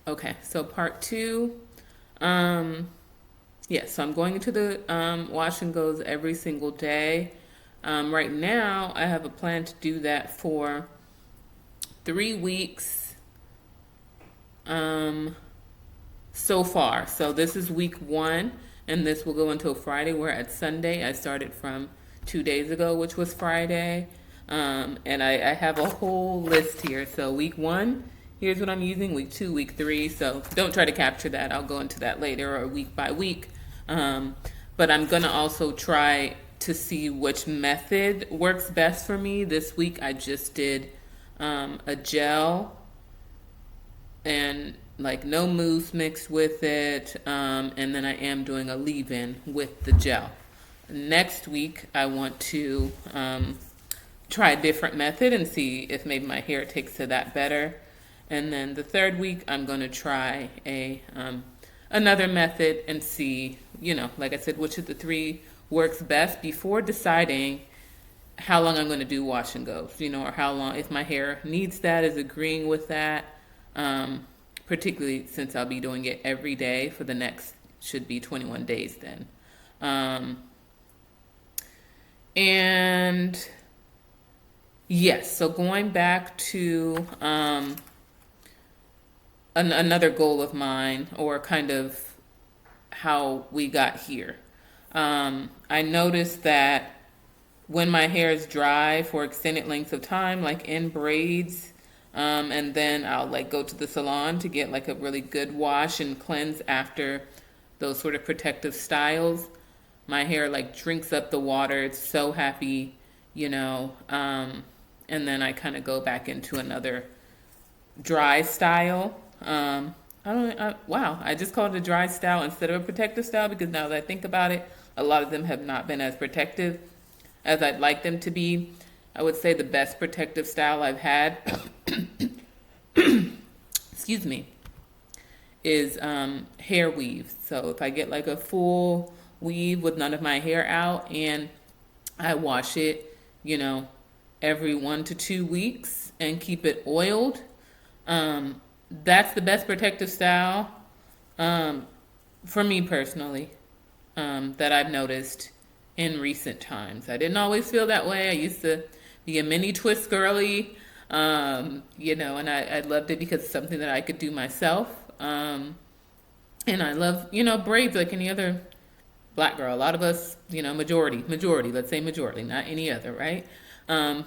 Okay, so part two. Um, yes, so I'm going into the wash and goes every single day. Right now, I have a plan to do that for 3 weeks um, so far. So this is week one, and this will go until Friday. We're at Sunday. I started from 2 days ago, which was Friday. And I have a whole list here. So week one, here's what I'm using. Week two, week three. So don't try to capture that. I'll go into that later or week by week. Um, but I'm going to also try to see which method works best for me. This week I just did a gel and like no mousse mixed with it. And then I am doing a leave-in with the gel. Next week, I want to try a different method and see if maybe my hair takes to that better. And then the third week, I'm going to try a another method and see, like I said, which of the three works best before deciding how long I'm going to do wash and goes, or how long, if my hair needs that, is agreeing with that, particularly since I'll be doing it every day for the next, should be 21 days then. Um, and yes, so going back to another goal of mine, or kind of how we got here. I noticed that when my hair is dry for extended lengths of time, like in braids, and then I'll like go to the salon to get like a really good wash and cleanse after those sort of protective styles. My hair like drinks up the water. It's so happy, and then I kind of go back into another dry style. Wow, I just called it a dry style instead of a protective style because now that I think about it, a lot of them have not been as protective as I'd like them to be. I would say the best protective style I've had, excuse me, is hair weave. So if I get like a full weave with none of my hair out and I wash it, every 1 to 2 weeks and keep it oiled, that's the best protective style um, for me personally, that I've noticed in recent times. I didn't always feel that way. I used to be a mini twist girly, and I loved it because it's something that I could do myself. And I love, braids like any other black girl. A lot of us, majority, let's say majority, not any other, right?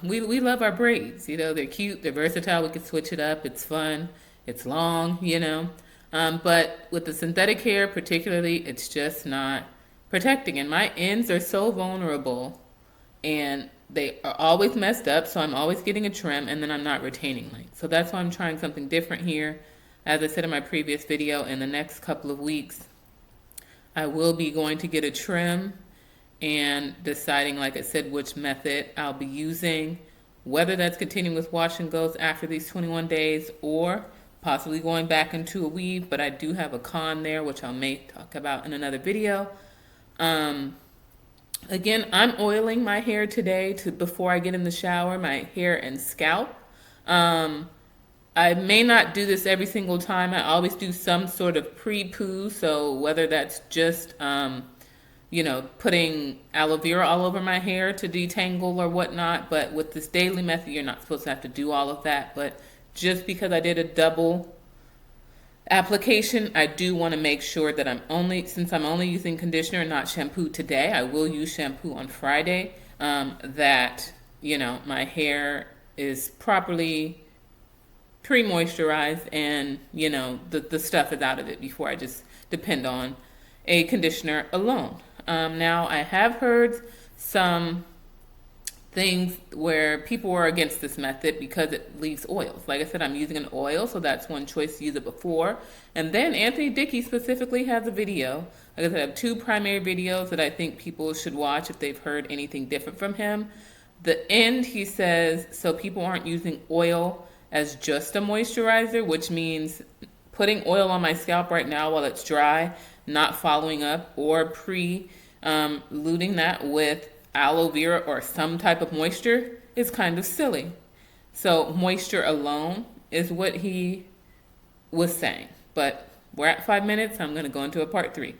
We love our braids. They're cute, they're versatile. We can switch it up. It's fun. It's long. But with the synthetic hair, particularly, it's just not protecting. And my ends are so vulnerable, and they are always messed up. So I'm always getting a trim, and then I'm not retaining length. So that's why I'm trying something different here. As I said in my previous video, in the next couple of weeks, I will be going to get a trim and deciding, like I said, which method I'll be using, whether that's continuing with wash and goes after these 21 days or possibly going back into a weave. But I do have a con there, which I may talk about in another video. Again, I'm oiling my hair today before I get in the shower, my hair and scalp. I may not do this every single time. I always do some sort of pre-poo. So whether that's just, putting aloe vera all over my hair to detangle or whatnot. But with this daily method, you're not supposed to have to do all of that. But just because I did a double application, I do want to make sure that since I'm only using conditioner and not shampoo today, I will use shampoo on Friday, that, my hair is properly pre-moisturized and, the stuff is out of it before I just depend on a conditioner alone. Now, I have heard some things where people are against this method because it leaves oils. Like I said, I'm using an oil, so that's one choice to use it before. And then Anthony Dickey specifically has a video. Like I said, I have two primary videos that I think people should watch if they've heard anything different from him. The end, he says, so people aren't using oil as just a moisturizer, which means putting oil on my scalp right now while it's dry, not following up or luting that with aloe vera or some type of moisture is kind of silly. So moisture alone is what he was saying. But we're at 5 minutes. I'm going to go into a part three.